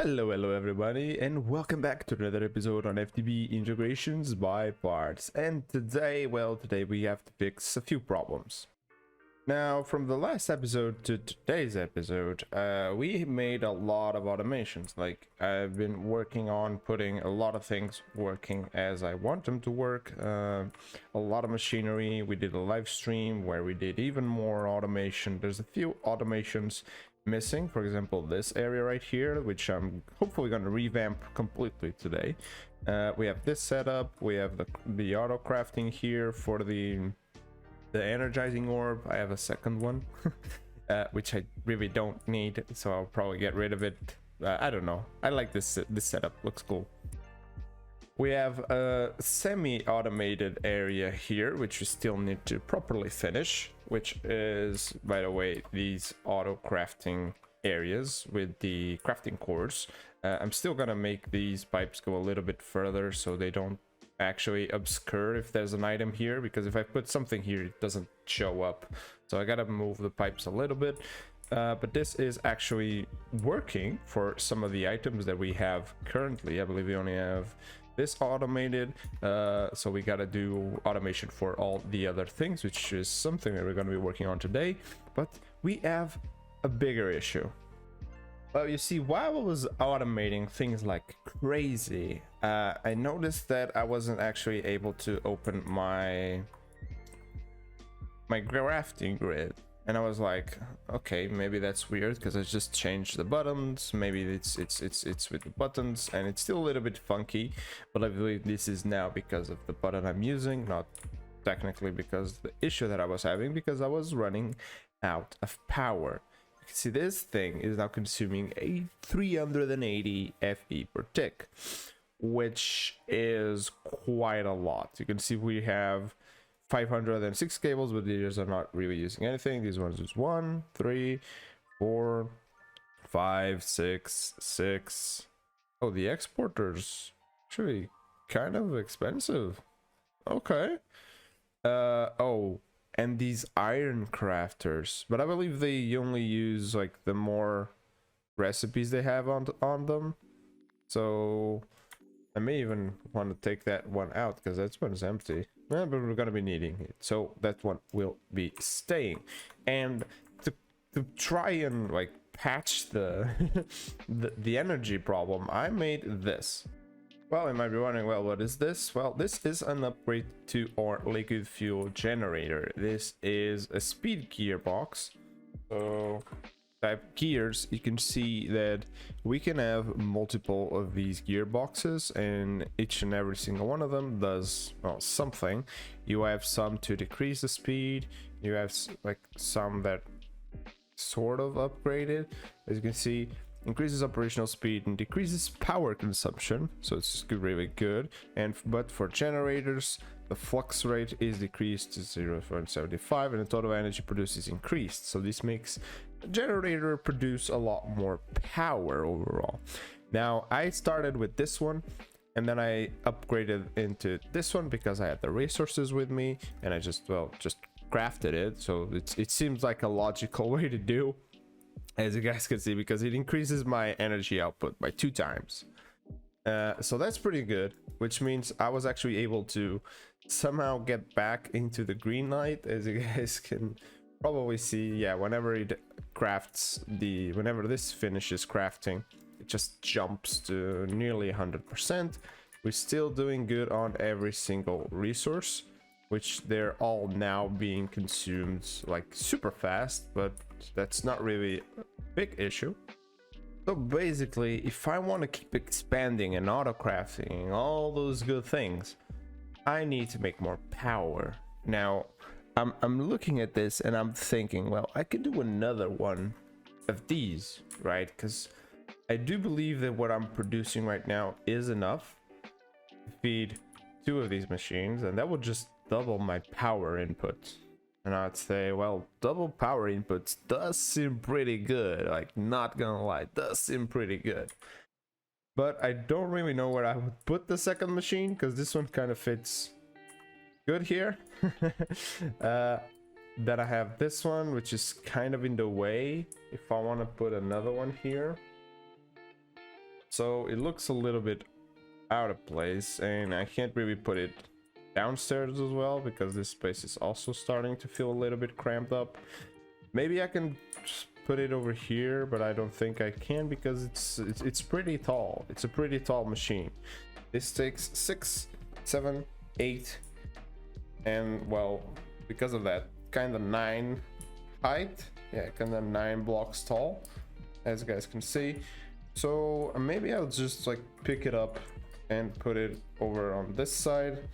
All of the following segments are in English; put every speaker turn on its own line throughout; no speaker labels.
Hello everybody, and welcome back to another episode on FTB Integrations by Parts. And today we have to fix a few problems. Now, from the last episode to today's episode, we made a lot of automations. Like, I've been working on putting a lot of things working as I want them to work. A lot of machinery. We did a live stream where we did even more automation. There's a few automations missing, for example this area right here, which I'm hopefully going to revamp completely today. We have this setup, we have the auto crafting here for the energizing orb. I have a second one which I really don't need, so I'll probably get rid of it. I don't know, I like this setup, looks cool. We have a semi-automated area here, which we still need to properly finish, which is, by the way, these auto crafting areas with the crafting cores. I'm still gonna make these pipes go a little bit further so they don't actually obscure if there's an item here, because if I put something here, it doesn't show up. So I gotta move the pipes a little bit. But this is actually working for some of the items that we have currently. I believe we only have this automated, so we gotta do automation for all the other things, which is something that we're going to be working on today. But we have a bigger issue. Well, you see, while I was automating things like crazy, I noticed that I wasn't actually able to open my crafting grid. And I was like, okay, maybe that's weird because I just changed the buttons. Maybe it's with the buttons, and it's still a little bit funky. But I believe this is now because of the button I'm using, not technically because of the issue that I was having, because I was running out of power. You can see this thing is now consuming a 380 FE per tick, which is quite a lot. You can see we have 506 cables, but these are not really using anything. These ones is 1, 3, 4, 5, 6, 6. Oh, the exporter's actually kind of expensive. Okay. Oh, and these iron crafters, but I believe they only use like the more recipes they have on them. So I may even want to take that one out because that one's empty. Yeah, but we're gonna be needing it, so that one will be staying. And to try and like patch the the energy problem, I made this. Well, you might be wondering, well, what is this? Well, this is an upgrade to our liquid fuel generator. This is a speed gearbox. So type gears, you can see that we can have multiple of these gearboxes, and each and every single one of them does, well, something. You have some to decrease the speed, you have like some that sort of upgraded. As you can see, increases operational speed and decreases power consumption, so it's really good. And but for generators, the flux rate is decreased to 0.75 and the total energy produced is increased, so this makes the generator produce a lot more power overall. Now, I started with this one and then I upgraded into this one because I had the resources with me, and I just crafted it. So it seems like a logical way to do, as you guys can see, because it increases my energy output by 2 times. So that's pretty good, which means I was actually able to somehow get back into the green light, as you guys can probably see. Yeah, whenever it crafts, whenever this finishes crafting, it just jumps to nearly 100%. We're still doing good on every single resource, which they're all now being consumed like super fast, but that's not really a big issue. So basically, if I want to keep expanding and auto crafting all those good things, I need to make more power. Now, I'm looking at this and I'm thinking, well, I could do another one of these, right? Because I do believe that what I'm producing right now is enough to feed 2 of these machines, and that would just double my power input. And I'd say, well, double power inputs does seem pretty good, like, not gonna lie, does seem pretty good. But I don't really know where I would put the second machine, because this one kind of fits good here. Then I have this one, which is kind of in the way if I want to put another one here. so it looks a little bit out of place, and I can't really put it downstairs as well because this space is also starting to feel a little bit cramped up. Maybe I can put it over here, but I don't think I can because it's pretty tall. It's a pretty tall machine. This takes 6, 7, 8, and well, because of that, kind of 9 height. Yeah, kind of 9 blocks tall, as you guys can see. So maybe I'll just like pick it up and put it over on this side.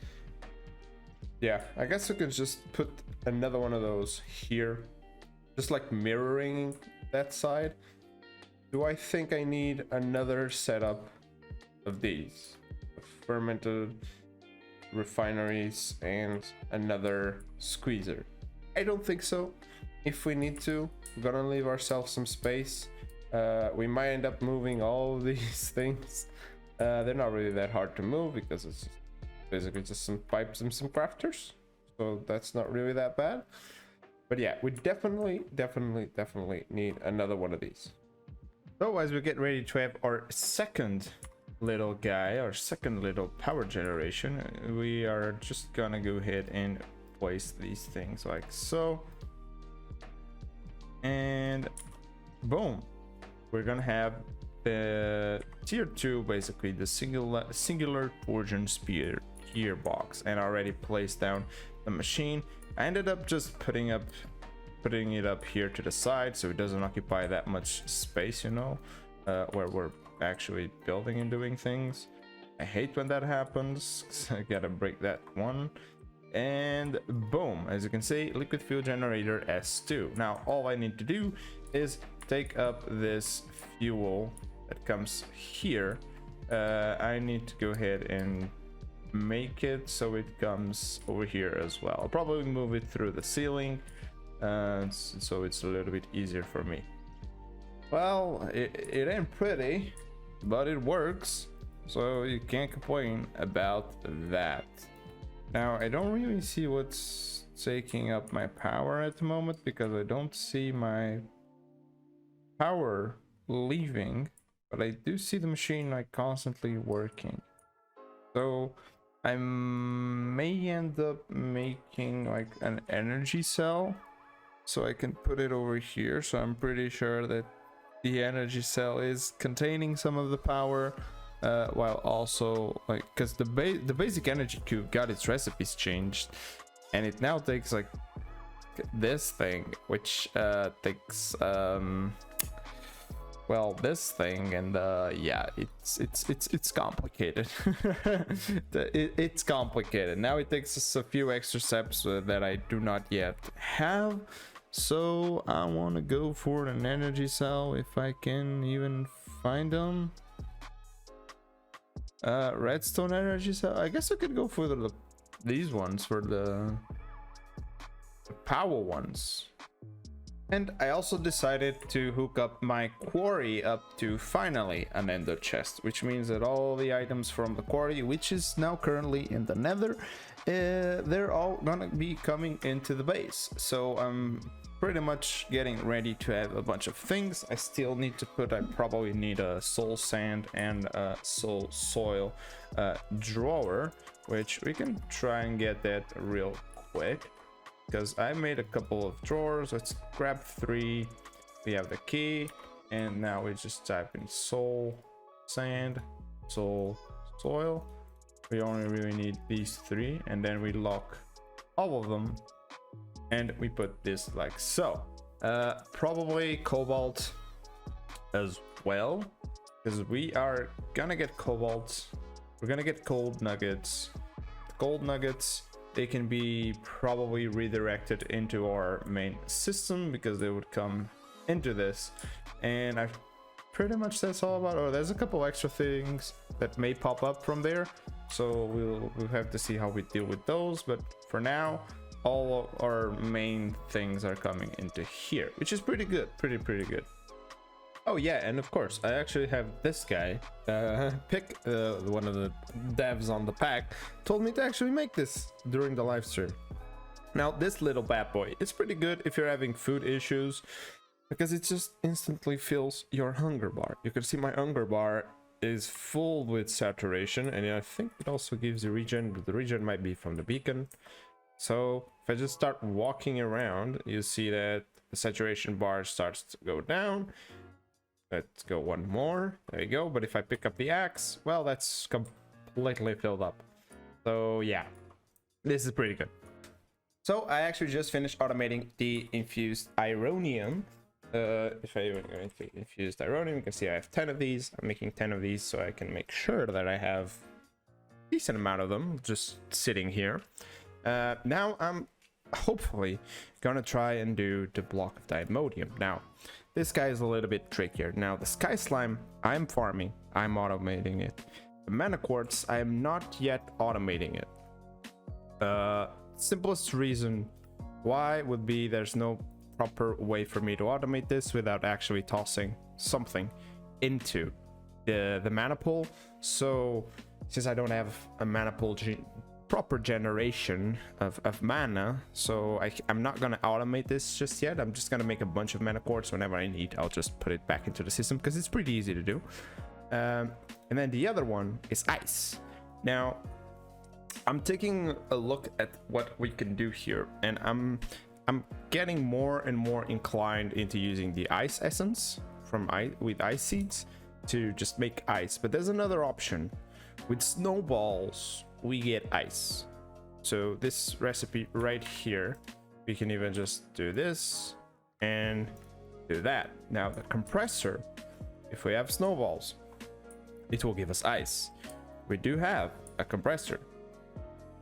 Yeah, I guess I could just put another one of those here, just like mirroring that side. Do I think I need another setup of these? Fermented refineries and another squeezer? I don't think so. If we need to, we're gonna leave ourselves some space. We might end up moving all of these things. They're not really that hard to move because it's basically just some pipes and some crafters, so that's not really that bad. But yeah, we definitely need another one of these. So as we get ready to have our second little guy, our second little power generation, we are just gonna go ahead and place these things like so, and boom, we're gonna have the tier 2, basically the singular torsion spear gearbox, and already placed down the machine. I ended up just putting it up here to the side so it doesn't occupy that much space, you know, where we're actually building and doing things. I hate when that happens, 'cause I gotta break that one. And boom, as you can see, liquid fuel generator S2. Now all I need to do is take up this fuel that comes here. I need to go ahead and make it so it comes over here as well. I'll probably move it through the ceiling, so it's a little bit easier for me. Well, it ain't pretty, but it works, so you can't complain about that. Now I don't really see what's taking up my power at the moment because I don't see my power leaving, but I do see the machine like constantly working. So I may end up making like an energy cell so I can put it over here. So I'm pretty sure that the energy cell is containing some of the power, while also like, because the basic energy cube got its recipes changed, and it now takes like this thing, which takes well, this thing, and yeah, it's complicated. It's complicated. Now it takes us a few extra steps that I do not yet have. So I want to go for an energy cell if I can even find them. Redstone energy cell. I guess I could go for these ones, for the power ones. And I also decided to hook up my quarry up to finally an ender chest, which means that all the items from the quarry, which is now currently in the nether, they're all gonna be coming into the base. So I'm pretty much getting ready to have a bunch of things. I still need to I probably need a soul sand and a soul soil drawer, which we can try and get that real quick, because I made a couple of drawers. Let's grab 3. We have the key, and now we just type in soul sand, soul soil. We only really need these 3, and then we lock all of them, and we put this like so. Probably cobalt as well, because we are gonna get cobalt. We're gonna get gold nuggets. Gold nuggets, they can be probably redirected into our main system because they would come into this, and I've pretty much that's all about. Oh, there's a couple extra things that may pop up from there, so we'll have to see how we deal with those. But for now, all of our main things are coming into here, which is pretty good, pretty good. Oh yeah, and of course I actually have this guy, Pick, one of the devs on the pack, told me to actually make this during the live stream. Now this little bad boy, it's pretty good if you're having food issues, because it just instantly fills your hunger bar. You can see my hunger bar is full with saturation, and I think it also gives you regen, but the regen might be from the beacon. So if I just start walking around, you see that the saturation bar starts to go down. Let's go one more. There you go. But if I pick up the axe, well, that's completely filled up. So yeah, this is pretty good. So I actually just finished automating the infused ironium. If I infused ironium, you can see I have 10 of these. I'm making 10 of these so I can make sure that I have a decent amount of them just sitting here. Now I'm hopefully gonna try and do the block of diamodium. Now this guy is a little bit trickier. Now the sky slime I'm farming, I'm automating it. The mana quartz I am not yet automating it. Simplest reason why would be there's no proper way for me to automate this without actually tossing something into the mana pool. So since I don't have a mana pool proper generation of mana, so I'm not gonna automate this just yet. I'm just gonna make a bunch of mana quartz. Whenever I need, I'll just put it back into the system because it's pretty easy to do. And then the other one is ice. Now I'm taking a look at what we can do here, and I'm getting more and more inclined into using the ice essence from with ice seeds to just make ice. But there's another option. With snowballs we get ice. So this recipe right here, we can even just do this and do that. Now the compressor, if we have snowballs, it will give us ice. We do have a compressor.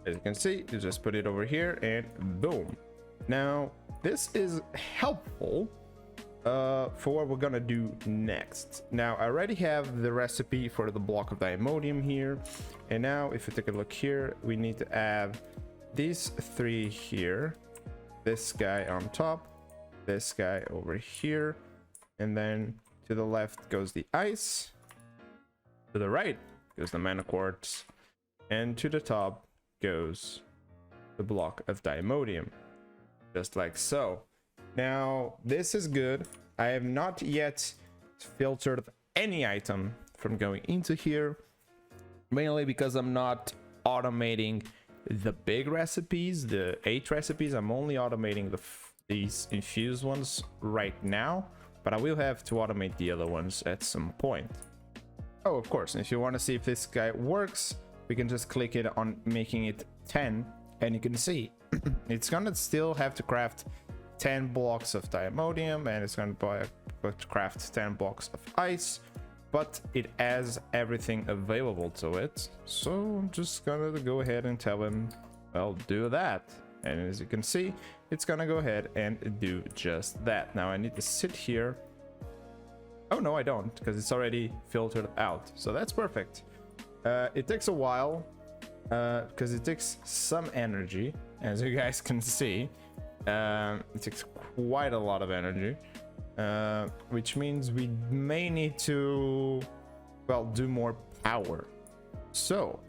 As you can see, you just put it over here and boom. Now this is helpful for what we're gonna do next. Now I already have the recipe for the block of diamodium here, and now if you take a look here, we need to add these three here, this guy on top, this guy over here, and then to the left goes the ice, to the right goes the mana quartz, and to the top goes the block of diamodium, just like so. Now this is good. I have not yet filtered any item from going into here, mainly because I'm not automating the big recipes, the 8 recipes. I'm only automating these infused ones right now, but I will have to automate the other ones at some point. Oh, of course, and if you want to see if this guy works, we can just click it on making it 10, and you can see it's gonna still have to craft 10 blocks of diamodium, and it's gonna craft 10 blocks of ice, but it has everything available to it. So I'm just gonna go ahead and tell him, well, do that. And as you can see, it's gonna go ahead and do just that. Now I need to sit here. Oh no, I don't, because it's already filtered out. So that's perfect. It takes a while because it takes some energy, as you guys can see. It takes quite a lot of energy, which means we may need to, well, do more power. So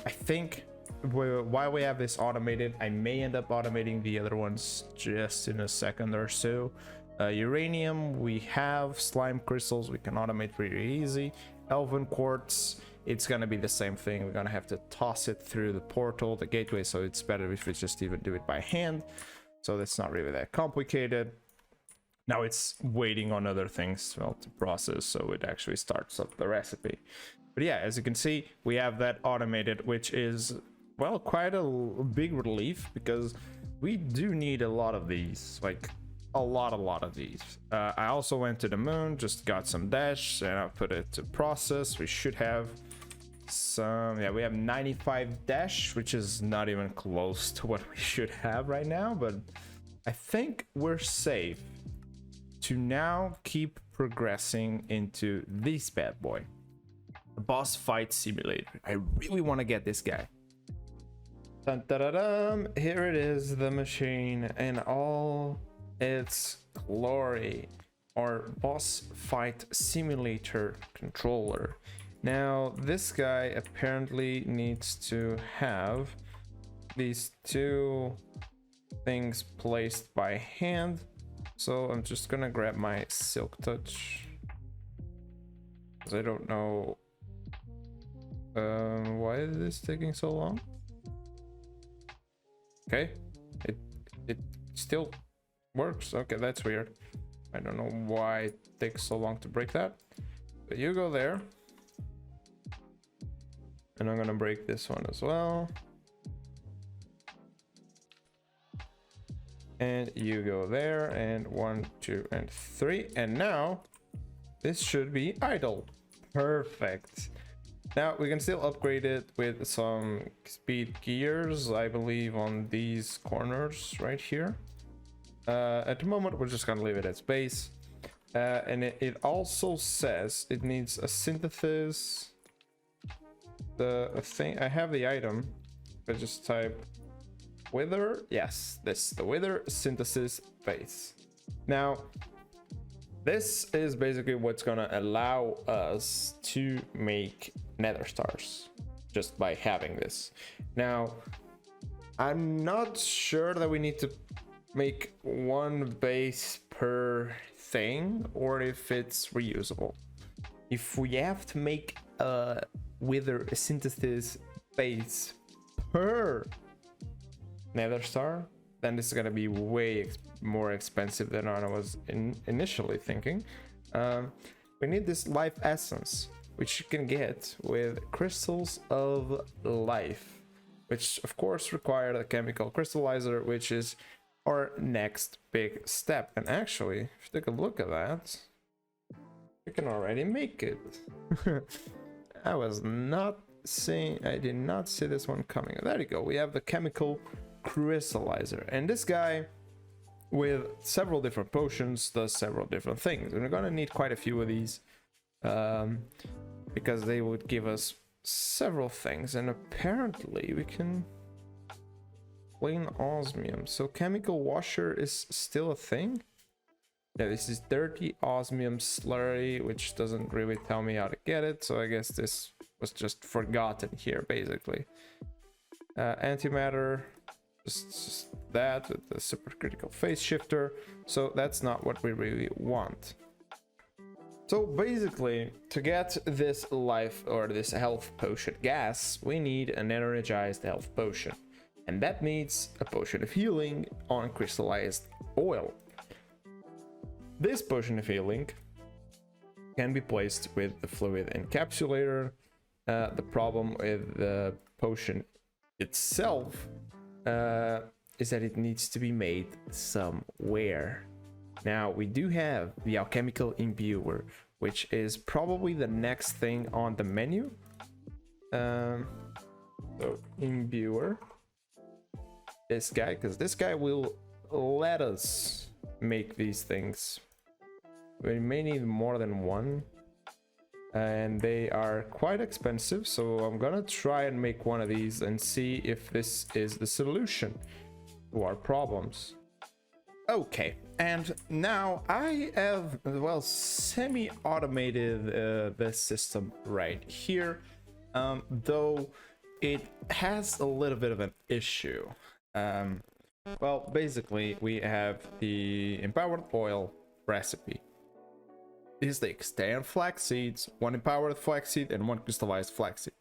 I think while we have this automated, I may end up automating the other ones just in a second or so. Uranium, we have slime crystals, we can automate pretty easy. Elven quartz, it's gonna be the same thing. We're gonna have to toss it through the portal, the gateway, so it's better if we just even do it by hand. So that's not really that complicated. Now it's waiting on other things, well, to process, so it actually starts up the recipe. But yeah, as you can see, we have that automated, which is, well, quite a big relief, because we do need a lot of these, like a lot of these. I also went to the moon, just got some dash, and I put it to process. We should have some, yeah, we have 95 dash, which is not even close to what we should have right now, but I think we're safe to now keep progressing into this bad boy, the boss fight simulator. I really want to get this guy. Dun, dun, dun, dun. Here it is, the machine in all its glory, our boss fight simulator controller. Now this guy apparently needs to have these two things placed by hand, so I'm just gonna grab my silk touch, because I don't know Why is this taking so long? Okay, it still works. Okay, that's weird. I don't know why it takes so long to break that. But you go there. And I'm gonna break this one as well. And you go there, and 1, 2, and 3. And now this should be idle. Perfect. Now we can still upgrade it with some speed gears, I believe, on these corners right here. At the moment, we're just gonna leave it at space. And it also says it needs a synthesis. The thing, I have the item. I just type wither. Yes, this, the wither synthesis base. Now, this is basically what's gonna allow us to make nether stars just by having this. Now, I'm not sure that we need to make one base per thing or if it's reusable. If we have to make a wither synthesis base per nether star, then this is gonna be way more expensive than I was initially thinking. We need this life essence, which you can get with crystals of life, which of course require a chemical crystallizer, which is our next big step. And actually, if you take a look at that, we can already make it. I was not seeing, I did not see this one coming. There you go, we have the chemical crystallizer, and this guy with several different potions does several different things, and we're gonna need quite a few of these because they would give us several things. And apparently we can clean osmium, so chemical washer is still a thing. Yeah, this is dirty osmium slurry, which doesn't really tell me how to get it, so I guess this was just forgotten here basically. Antimatter, just that with the supercritical phase shifter, so that's not what we really want. So basically, to get this life or this health potion gas, we need an energized health potion, and that needs a potion of healing on crystallized oil. This potion of healing can be placed with the fluid encapsulator. The problem with the potion itself is that it needs to be made somewhere. Now, we do have the alchemical imbuer, which is probably the next thing on the menu. So, imbuer. This guy, because this guy will let us make these things. We may need more than one, and they are quite expensive, so I'm gonna try and make one of these and see if this is the solution to our problems. Okay, and now I have, well, semi-automated this system right here, though it has a little bit of an issue. Well, basically we have the empowered oil recipe. These takes 10 flax seeds, 1 empowered flax seed, and 1 crystallized flax seed.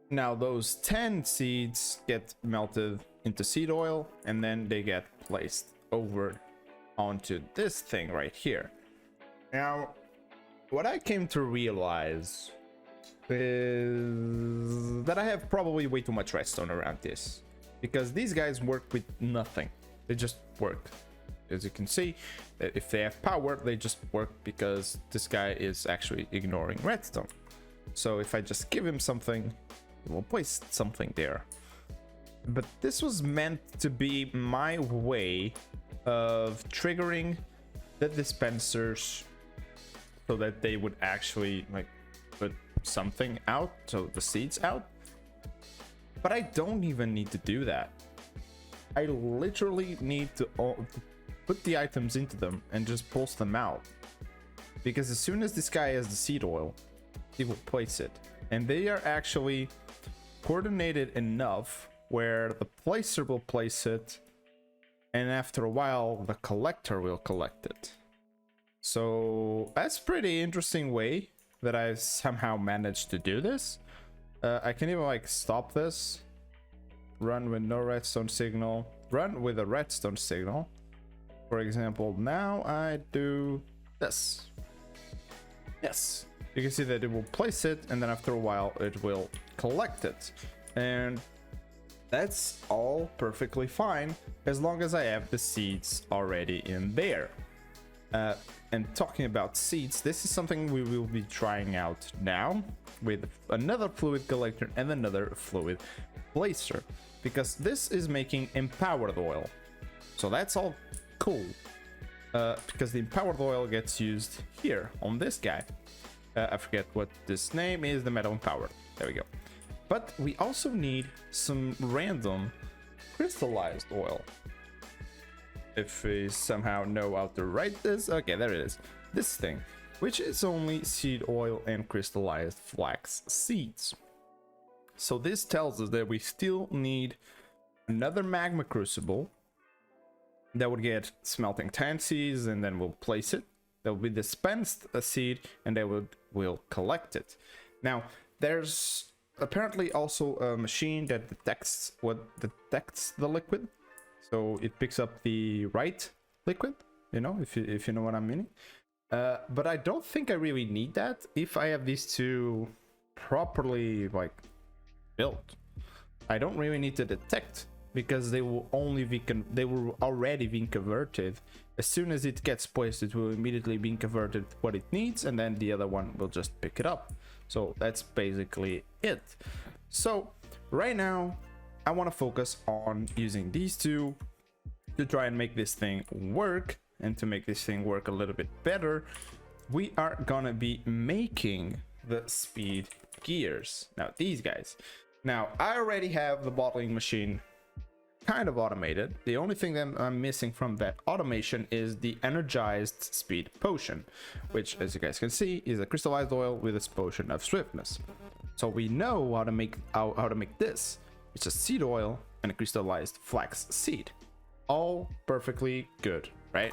Now those 10 seeds get melted into seed oil, and then they get placed over onto this thing right here. Now, what I came to realize is that I have probably way too much redstone around this, because these guys work with nothing. They just work. As you can see, if they have power, they just work because this guy is actually ignoring redstone. So if I just give him something, he will place something there. But this was meant to be my way of triggering the dispensers so that they would actually like put something out, so the seeds out. But I don't even need to do that. I literally need to put the items into them and just pulse them out, because as soon as this guy has the seed oil, he will place it, and they are actually coordinated enough where the placer will place it, and after a while the collector will collect it. So that's pretty interesting way that I somehow managed to do this. I can even like stop this, run with no redstone signal, run with a redstone signal. For example, now I do this. Yes, you can see that it will place it, and then after a while it will collect it. And that's all perfectly fine as long as I have the seeds already in there. And talking about seeds, this is something we will be trying out now with another fluid collector and another fluid placer, because this is making empowered oil. So that's all cool, because the empowered oil gets used here on this guy. I forget what this name is, the metal empowered. There we go. But we also need some random crystallized oil. If we somehow know how to write this, okay, there it is. This thing, which is only seed oil and crystallized flax seeds. So this tells us that we still need another magma crucible that would get smelting 10 seeds, and then we'll place it. That will be dispensed a seed, and they will collect it. Now, there's apparently also a machine that detects the liquid. So it picks up the right liquid, you know, if you know what I'm meaning. But I don't think I really need that if I have these two properly like built. I don't really need to detect, because they will already be converted. As soon as it gets placed, it will immediately be converted what it needs, and then the other one will just pick it up. So that's basically it. So right now I want to focus on using these two to try and make this thing work. And to make this thing work a little bit better, we are gonna be making the speed gears. Now these guys. Now I already have the bottling machine kind of automated. The only thing that I'm missing from that automation is the energized speed potion, which, as you guys can see, is a crystallized oil with its potion of swiftness. So we know how to make this. It's a seed oil and a crystallized flax seed. All perfectly good, right?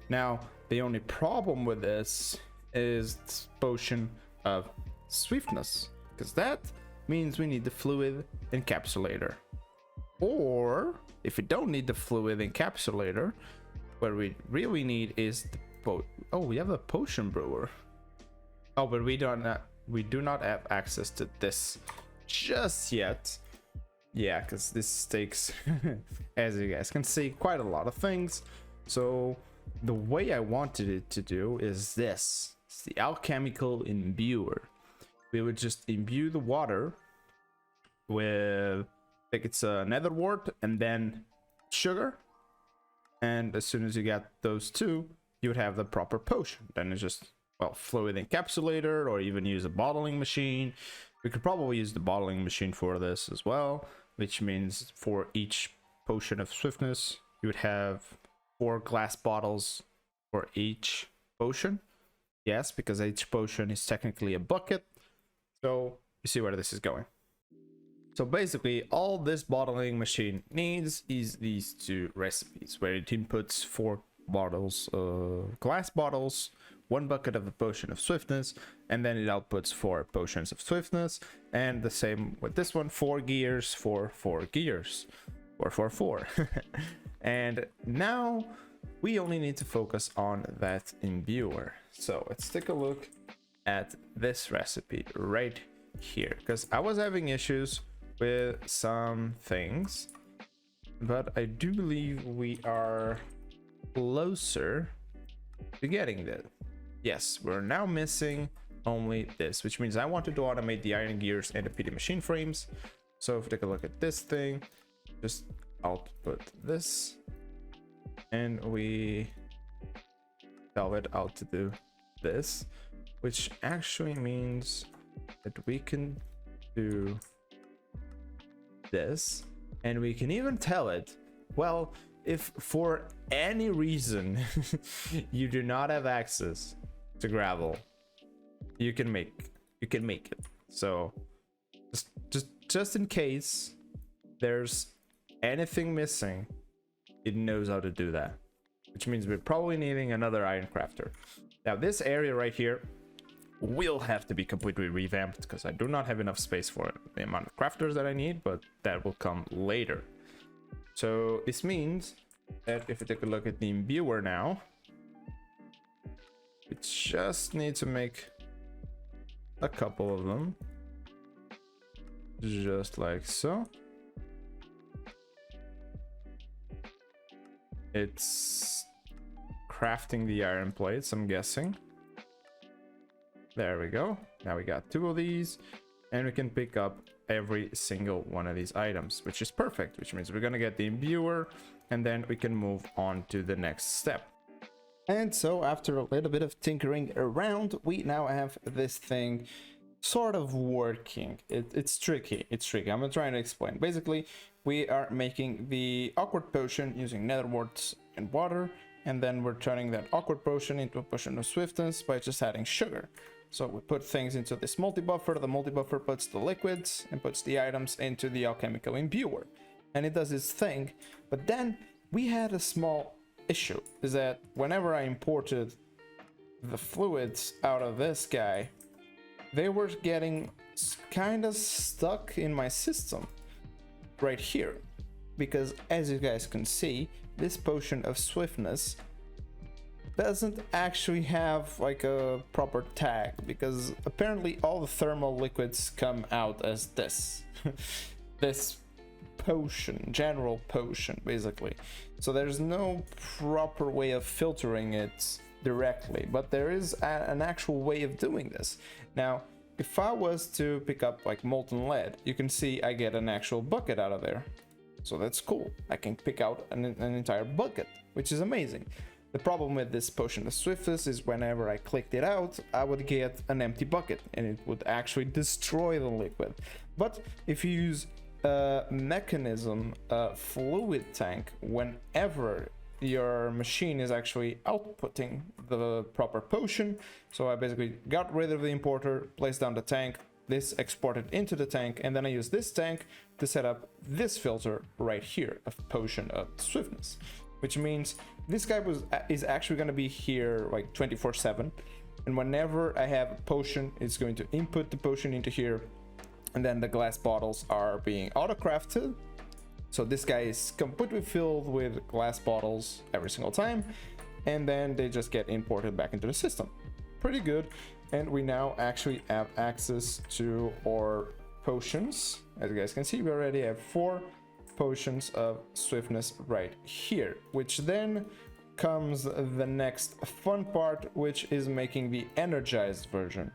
Now, the only problem with this is this potion of swiftness, because that means we need the fluid encapsulator. Or if we don't need the fluid encapsulator, what we really need is the we have a potion brewer. Oh, but we do not have access to this just yet. Yeah, because this takes, as you guys can see, quite a lot of things. So the way I wanted it to do is this. It's the alchemical imbuer. We would just imbue the water with, I think it's a nether wart and then sugar. And as soon as you get those two, you would have the proper potion. Then it's just, well, fluid encapsulator, or even use a bottling machine. We could probably use the bottling machine for this as well, which means for each potion of swiftness, you would have 4 glass bottles for each potion. Yes, because each potion is technically a bucket. So you see where this is going. So basically, all this bottling machine needs is these two recipes, where it inputs 4 bottles, glass bottles, 1 bucket of a potion of swiftness, and then it outputs 4 potions of swiftness. And the same with this one, 4 gears for 4 gears, or for 4. And now we only need to focus on that imbuer. So let's take a look at this recipe right here, because I was having issues with some things, but I do believe we are closer to getting that. Yes, we're now missing only this, which means I wanted to automate the iron gears and the PD machine frames. So if we take a look at this thing, just output this, and we tell it how to do this, which actually means that we can do this, and we can even tell it, well, if for any reason you do not have access to gravel, you can make it. So just in case there's anything missing, it knows how to do that, which means we're probably needing another iron crafter. Now this area right here will have to be completely revamped because I do not have enough space for the amount of crafters that I need, but that will come later. So this means that if we take a look at the imbuer now, we just need to make a couple of them, just like so. It's crafting the iron plates, I'm guessing. There we go. Now we got 2 of these, and we can pick up every single one of these items, which is perfect, which means we're gonna get the imbuer, and then we can move on to the next step. And so after a little bit of tinkering around, we now have this thing sort of working. It's tricky. I'm gonna try to explain. Basically, we are making the awkward potion using nether warts and water, and then we're turning that awkward potion into a potion of swiftness by just adding sugar. So we put things into this multi-buffer, the multi-buffer puts the liquids and puts the items into the alchemical imbuer, and it does its thing. But then we had a small issue, is that whenever I imported the fluids out of this guy, they were getting kind of stuck in my system right here, because as you guys can see, this potion of swiftness doesn't actually have like a proper tag, because apparently all the thermal liquids come out as this this potion, general potion basically. So there's no proper way of filtering it directly, but there is an actual way of doing this. Now if I was to pick up like molten lead, you can see I get an actual bucket out of there. So that's cool. I can pick out an entire bucket, which is amazing. The problem with this potion of swiftness is whenever I clicked it out, I would get an empty bucket and it would actually destroy the liquid. But if you use a mechanism, a fluid tank, whenever your machine is actually outputting the proper potion, so I basically got rid of the importer, placed down the tank, this exported into the tank, and then I use this tank to set up this filter right here of potion of swiftness, which means this guy is actually going to be here like 24/7, and whenever I have a potion, it's going to input the potion into here, and then the glass bottles are being auto-crafted. So this guy is completely filled with glass bottles every single time, and then they just get imported back into the system. Pretty good. And we now actually have access to our potions. As you guys can see, we already have 4 potions of swiftness right here, which then comes the next fun part, which is making the energized version.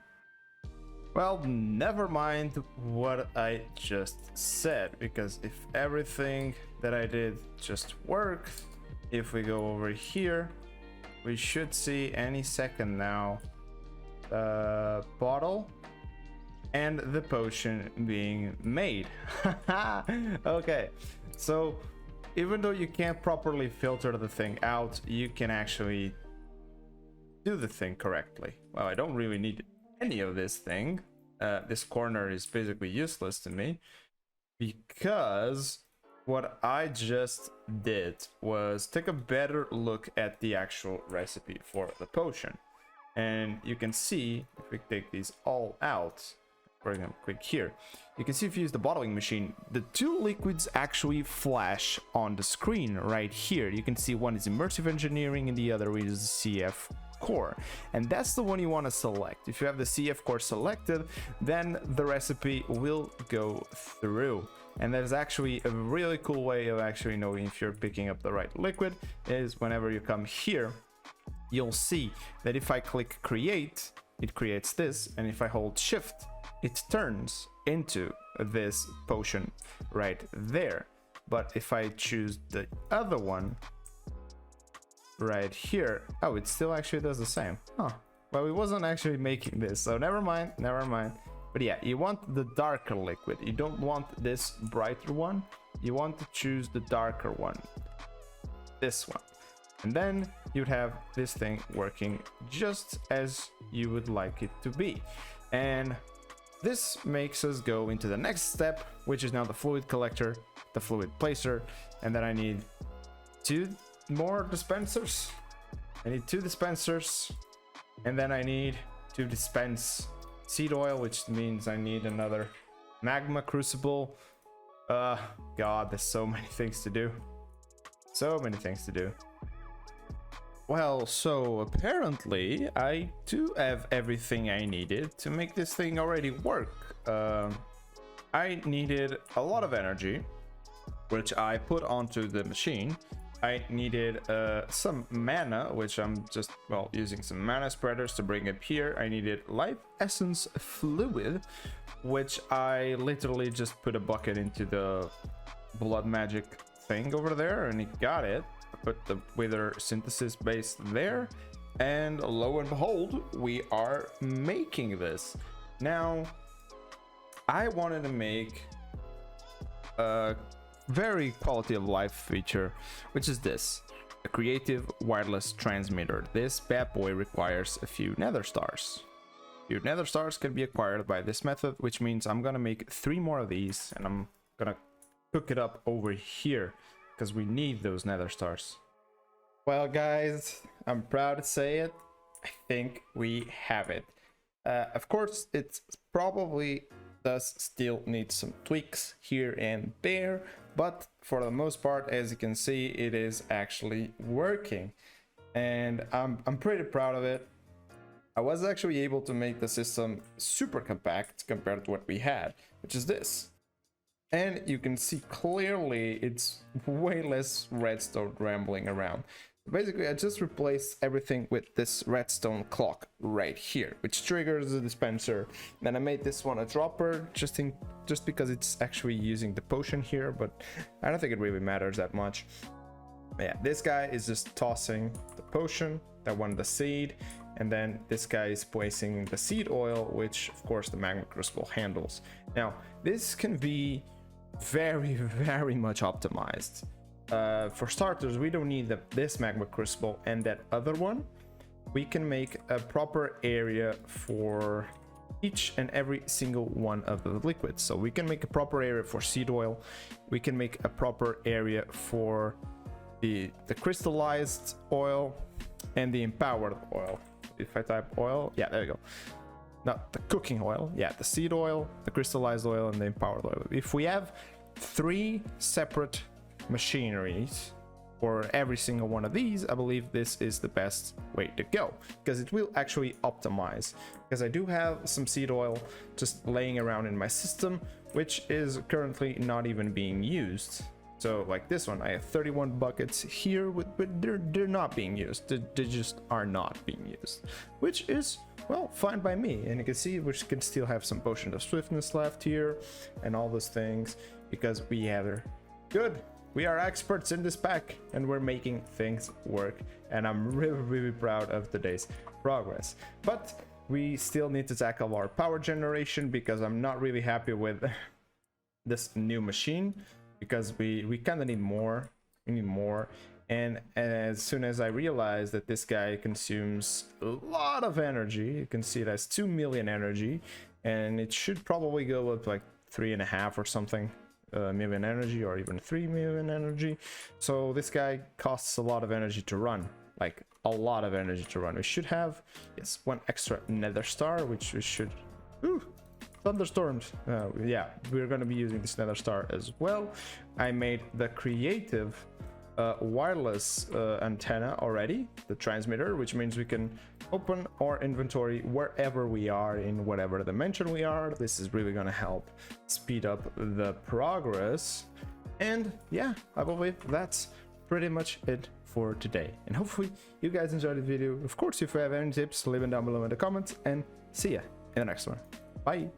Well, never mind what I just said, because if everything that I did just worked, if we go over here, we should see any second now the bottle and the potion being made. Okay, so even though you can't properly filter the thing out, you can actually do the thing correctly. Well, I don't really need any of this thing. This corner is basically useless to me, because what I just did was take a better look at the actual recipe for the potion. And you can see, if we take these all out, bring them quick here, you can see if you use the bottling machine, the 2 liquids actually flash on the screen right here. You can see one is immersive engineering and the other is CF core, and that's the one you want to select. If you have the CF core selected, then the recipe will go through. And there's actually a really cool way of actually knowing if you're picking up the right liquid, is whenever you come here, you'll see that if I click create, it creates this, and if I hold shift, it turns into this potion right there. But if I choose the other one right here, oh, it still actually does the same. Huh. Well, it wasn't actually making this, so never mind. But yeah, you want the darker liquid. You don't want this brighter one. You want to choose the darker one, this one. And then you'd have this thing working just as you would like it to be. And this makes us go into the next step, which is now the fluid collector, the fluid placer, and then I need 2 more dispensers. I need 2 dispensers, and then I need to dispense seed oil, which means I need another magma crucible. God, there's so many things to do. So many things to do. Well, so apparently I do have everything I needed to make this thing already work. I needed a lot of energy, which I put onto the machine. I needed some mana, which I'm just, well, using some mana spreaders to bring up here. I needed life essence fluid, which I literally just put a bucket into the blood magic thing over there, and it got it. Put the wither synthesis base there, and lo and behold, we are making this. Now, I wanted to make a very quality of life feature, which is this: a creative wireless transmitter. This bad boy requires a few nether stars. Few nether stars can be acquired by this method, which means I'm gonna make 3 more of these, and I'm gonna cook it up over here because we need those nether stars. Well, guys, I'm proud to say it. I think we have it. Of course, it's probably does still need some tweaks here and there, but for the most part, as you can see, it is actually working, and I'm pretty proud of it. I was actually able to make the system super compact compared to what we had, which is this. And you can see clearly it's way less redstone rambling around. Basically, I just replaced everything with this redstone clock right here, which triggers the dispenser. Then I made this one a dropper just because it's actually using the potion here, but I don't think it really matters that much. But yeah, this guy is just tossing the potion, that one the seed, and then this guy is placing the seed oil, which of course the magma crucible handles. Now, this can be very, very much optimized. For starters, we don't need this magma crucible and that other one. We can make a proper area for each and every single one of the liquids. So we can make a proper area for seed oil. We can make a proper area for the crystallized oil and the empowered oil. If I type oil, yeah, there you go. Not the cooking oil, yeah, the seed oil, the crystallized oil, and the empowered oil. If we have 3 separate machineries for every single one of these, I believe this is the best way to go, because it will actually optimize. Because I do have some seed oil just laying around in my system, which is currently not even being used. So like this one, I have 31 buckets here, but they're not being used. They just are not being used, which is, well, fine by me. And you can see we can still have some potion of swiftness left here and all those things, because we have her. Good. We are experts in this pack, and we're making things work, and I'm really, really proud of today's progress. But we still need to tackle our power generation, because I'm not really happy with this new machine, because we kind of need more. We need more. And as soon as I realized that this guy consumes a lot of energy, you can see it has 2 million energy, and it should probably go up like 3.5 or something. Million energy, or even 3 million energy. So this guy costs a lot of energy to run, like a lot of energy to run. We should have, yes, 1 extra nether star, which we should. Ooh, thunderstorms. Yeah, we're going to be using this nether star as well. I made the creative wireless antenna already, the transmitter, which means we can open our inventory wherever we are, in whatever dimension we are. This is really going to help speed up the progress. And yeah, I believe that's pretty much it for today, and hopefully you guys enjoyed the video. Of course, if you have any tips, leave them down below in the comments, and see ya in the next one. Bye.